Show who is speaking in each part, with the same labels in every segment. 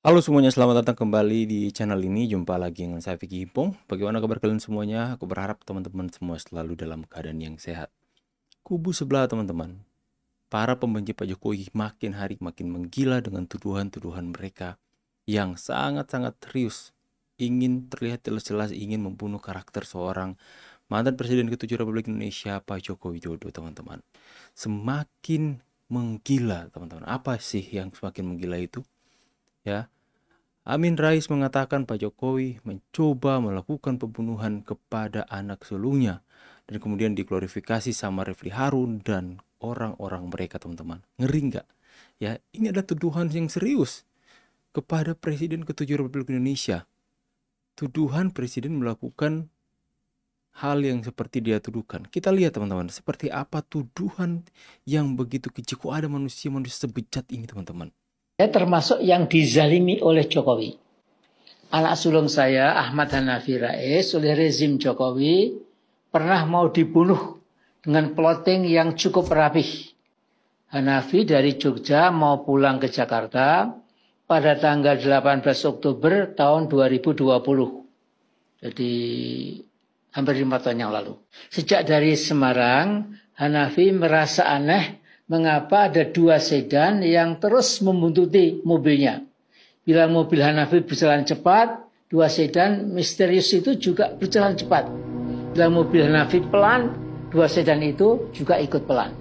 Speaker 1: Halo semuanya, selamat datang kembali di channel ini. Jumpa lagi dengan saya Vicky Ipong. Bagaimana kabar kalian semuanya? Aku berharap teman-teman semua selalu dalam keadaan yang sehat. Kubu sebelah teman-teman, para pembenci Pak Jokowi makin hari makin menggila dengan tuduhan-tuduhan mereka yang sangat-sangat serius. Ingin terlihat jelas-jelas ingin membunuh karakter seorang mantan Presiden ke-7 Republik Indonesia Pak Joko Widodo, teman-teman. Semakin menggila, teman-teman. Apa sih yang semakin menggila itu? Ya, Amin Rais mengatakan Pak Jokowi mencoba melakukan pembunuhan kepada anak sulungnya dan kemudian diglorifikasi sama Refli Harun dan orang-orang mereka, teman-teman. Ngeri nggak? Ya, ini adalah tuduhan yang serius kepada Presiden ke-7 Republik Indonesia. Tuduhan Presiden melakukan hal yang seperti dia tuduhkan. Kita lihat teman-teman, seperti apa tuduhan yang begitu kecil. Kok ada manusia-manusia sebejat ini, teman-teman?
Speaker 2: Saya termasuk yang dizalimi oleh Jokowi. Anak sulung saya, Ahmad Hanafi Rais, oleh rezim Jokowi, pernah mau dibunuh dengan plotting yang cukup rapih. Hanafi dari Jogja mau pulang ke Jakarta pada tanggal 18 Oktober tahun 2020. Jadi hampir 5 tahun yang lalu. Sejak dari Semarang, Hanafi merasa aneh mengapa ada dua sedan yang terus membuntuti mobilnya. Bila mobil Hanafi berjalan cepat, dua sedan misterius itu juga berjalan cepat. Bila mobil Hanafi pelan, dua sedan itu juga ikut pelan.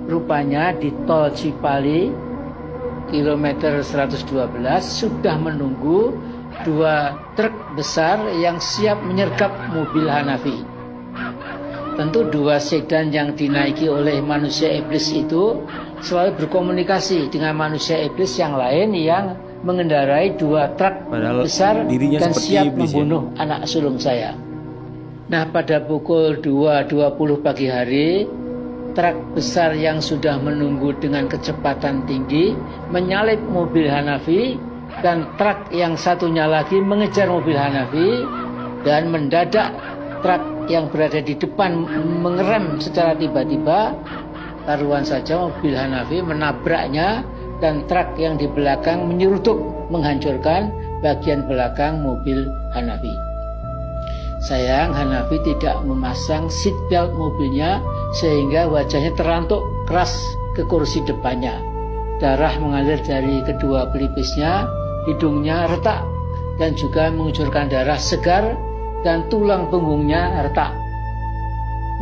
Speaker 2: Rupanya di tol Cipali, kilometer 112, sudah menunggu dua truk besar yang siap menyergap mobil Hanafi. Tentu dua sedan yang dinaiki oleh manusia iblis itu selalu berkomunikasi dengan manusia iblis yang lain yang mengendarai dua truk besar dan siap membunuh anak sulung saya. Nah, pada pukul 2.20 pagi hari, truk besar yang sudah menunggu dengan kecepatan tinggi menyalip mobil Hanafi dan truk yang satunya lagi mengejar mobil Hanafi dan mendadak truk yang berada di depan mengerem secara tiba-tiba. Taruhan saja mobil Hanafi menabraknya dan truk yang di belakang menyeruduk menghancurkan bagian belakang mobil Hanafi. Sayang, Hanafi tidak memasang seat belt mobilnya sehingga wajahnya terantuk keras ke kursi depannya. Darah mengalir dari kedua pelipisnya, hidungnya retak dan juga mengucurkan darah segar dan tulang punggungnya retak.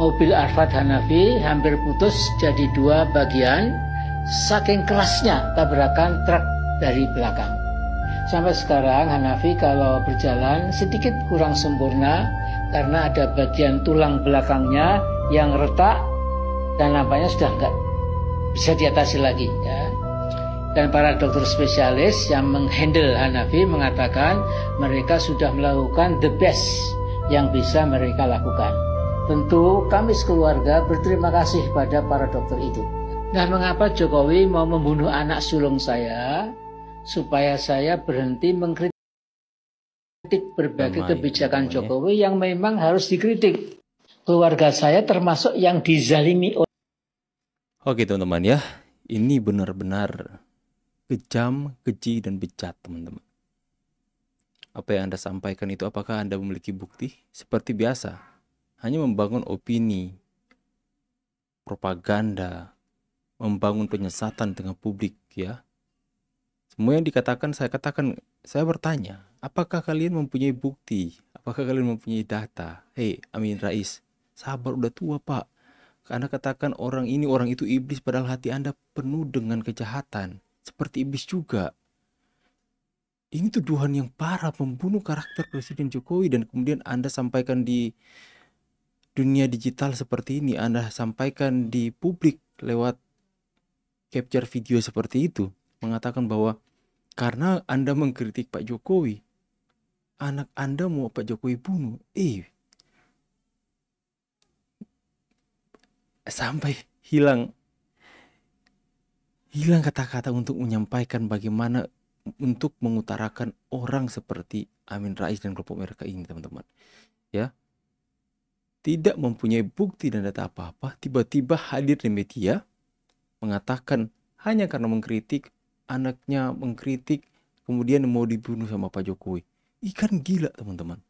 Speaker 2: Mobil Arfad Hanafi hampir putus jadi dua bagian, saking kerasnya tabrakan truk dari belakang. Sampai sekarang Hanafi kalau berjalan sedikit kurang sempurna karena ada bagian tulang belakangnya yang retak dan nampaknya sudah nggak bisa diatasi lagi, ya. Dan para dokter spesialis yang menghandle Hanafi mengatakan mereka sudah melakukan the best yang bisa mereka lakukan. Tentu kami sekeluarga berterima kasih pada para dokter itu. Nah, mengapa Jokowi mau membunuh anak sulung saya? Supaya saya berhenti mengkritik berbagai kebijakan Jokowi yang memang harus dikritik. Keluarga saya termasuk yang dizalimi oleh...
Speaker 1: Oke teman-teman ya, ini benar-benar kejam, keji, dan bejat teman-teman. Apa yang Anda sampaikan itu apakah Anda memiliki bukti? Seperti biasa, hanya membangun opini, propaganda, membangun penyesatan tengah publik, ya. Semua yang dikatakan, saya bertanya, apakah kalian mempunyai bukti? Apakah kalian mempunyai data? Hei, Amin Rais, sabar, udah tua Pak. Anda katakan orang ini, orang itu iblis, padahal hati Anda penuh dengan kejahatan. Seperti iblis juga. Ini tuduhan yang parah, membunuh karakter Presiden Jokowi, dan kemudian Anda sampaikan di dunia digital seperti ini. Anda sampaikan di publik lewat capture video seperti itu, mengatakan bahwa karena Anda mengkritik Pak Jokowi, anak Anda mau Pak Jokowi bunuh. Sampai hilang kata-kata untuk menyampaikan bagaimana untuk mengutarakan orang seperti Amin Rais dan kelompok mereka ini, teman-teman. Ya, tidak mempunyai bukti dan data apa-apa, tiba-tiba hadir di media mengatakan hanya karena mengkritik anaknya, mengkritik kemudian mau dibunuh sama Pak Jokowi. Ikan gila teman-teman.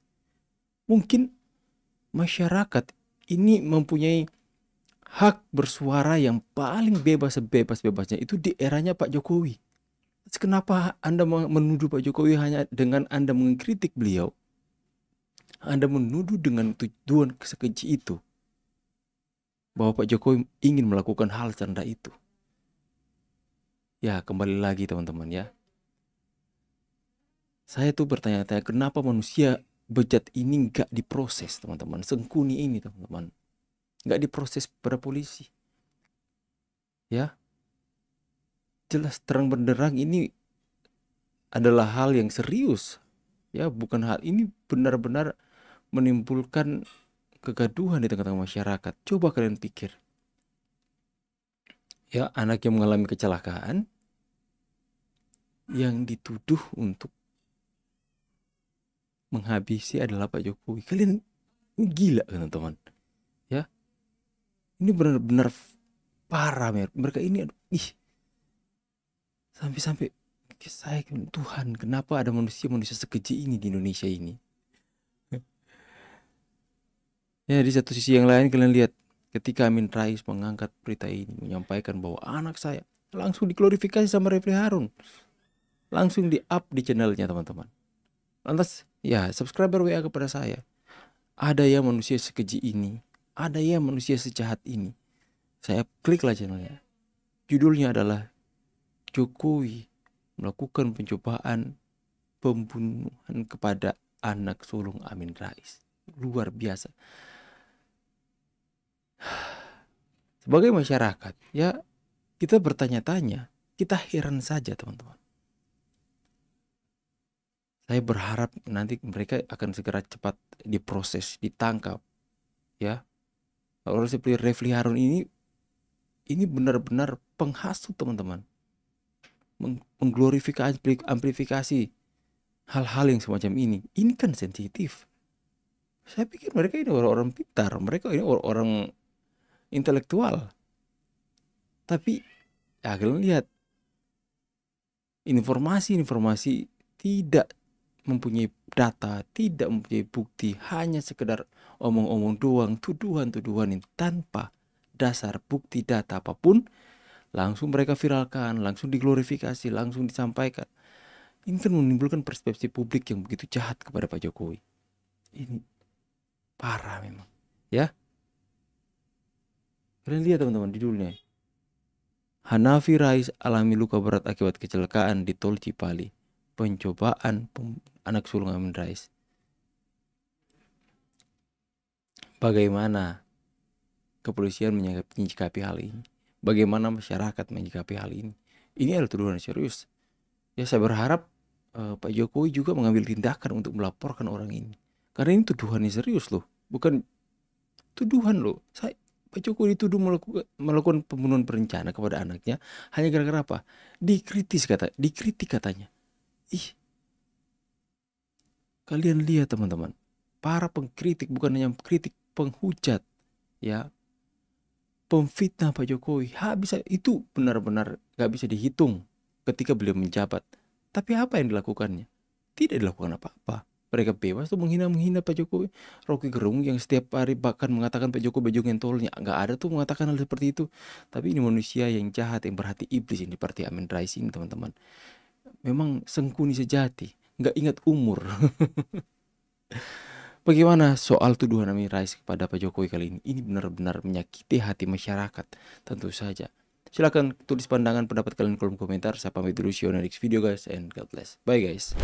Speaker 1: Mungkin masyarakat ini mempunyai hak bersuara yang paling bebas sebebas-bebasnya itu di eranya Pak Jokowi. Kenapa Anda menuduh Pak Jokowi hanya dengan Anda mengkritik beliau? Anda menuduh dengan tujuan sekeji itu bahwa Pak Jokowi ingin melakukan hal serendah itu. Ya, kembali lagi teman-teman ya. Saya tuh bertanya-tanya kenapa manusia bejat ini nggak diproses teman-teman. Sengkuni ini teman-teman. Nggak diproses pada polisi. Ya. Jelas terang benderang ini adalah hal yang serius. Ya, bukan hal ini benar-benar menimbulkan kegaduhan di tengah-tengah masyarakat. Coba kalian pikir. Ya, anak yang mengalami kecelakaan yang dituduh untuk menghabisi adalah Pak Jokowi. Kalian ini gila kan teman-teman. Ya. Ini benar-benar parah mereka ini sampai saya Tuhan, kenapa ada manusia sekeji ini di Indonesia ini? Ya, di satu sisi yang lain kalian lihat ketika Amin Rais mengangkat berita ini, menyampaikan bahwa anak saya langsung diklarifikasi sama Refli Harun. Langsung di-up di channelnya teman-teman. Lantas ya subscriber WA kepada saya. Ada yang manusia sekeji ini, ada yang manusia sejahat ini. Saya kliklah channelnya. Judulnya adalah Jokowi melakukan pencobaan pembunuhan kepada anak sulung Amin Rais. Luar biasa. Sebagai masyarakat, ya kita bertanya-tanya, kita heran saja teman-teman. Saya berharap nanti mereka akan segera cepat diproses, ditangkap. Ya, orang seperti Refli Harun ini benar-benar penghasut teman-teman. Mengglorifikasi, amplifikasi hal-hal yang semacam ini. Ini kan sensitif. Saya pikir mereka ini orang-orang pintar, mereka ini orang-orang intelektual. Tapi ya kalian lihat informasi tidak mempunyai data, tidak mempunyai bukti, hanya sekedar omong-omong doang, tuduhan-tuduhan ini tanpa dasar bukti data apapun, langsung mereka viralkan, langsung diglorifikasi, langsung disampaikan. Ini kan menimbulkan persepsi publik yang begitu jahat kepada Pak Jokowi. Ini parah memang, ya. Kalian lihat teman-teman judulnya. Hanafi Rais alami luka berat akibat kecelakaan di Tol Cipali. Pencobaan anak sulung Amin Rais. Bagaimana kepolisian menyikapi hal ini? Bagaimana masyarakat menyikapi hal ini? Ini adalah tuduhan serius. Ya, saya berharap Pak Jokowi juga mengambil tindakan untuk melaporkan orang ini. Karena ini tuduhannya serius loh. Bukan tuduhan loh. Pak Jokowi dituduh melakukan pembunuhan berencana kepada anaknya hanya gara-gara apa? Dikritik katanya. Kalian lihat teman-teman, para pengkritik bukan hanya kritik, penghujat, ya, pemfitnah Pak Jokowi. Itu benar-benar gak bisa dihitung ketika beliau menjabat. Tapi apa yang dilakukannya? Tidak dilakukan apa-apa. Mereka bebas tuh menghina Pak Jokowi. Rocky Gerung yang setiap hari bahkan mengatakan Pak Jokowi baju ngentolnya, nggak ada tuh mengatakan hal seperti itu. Tapi ini manusia yang jahat, yang berhati iblis ini seperti Amin Rais ini teman-teman. Memang sengkuni sejati, nggak ingat umur. Bagaimana soal tuduhan Amin Rais kepada Pak Jokowi kali ini? Ini benar-benar menyakiti hati masyarakat, tentu saja. Silahkan tulis pandangan pendapat kalian di kolom komentar. Saya pamit dulu, see you on the next video guys, and God bless. Bye guys.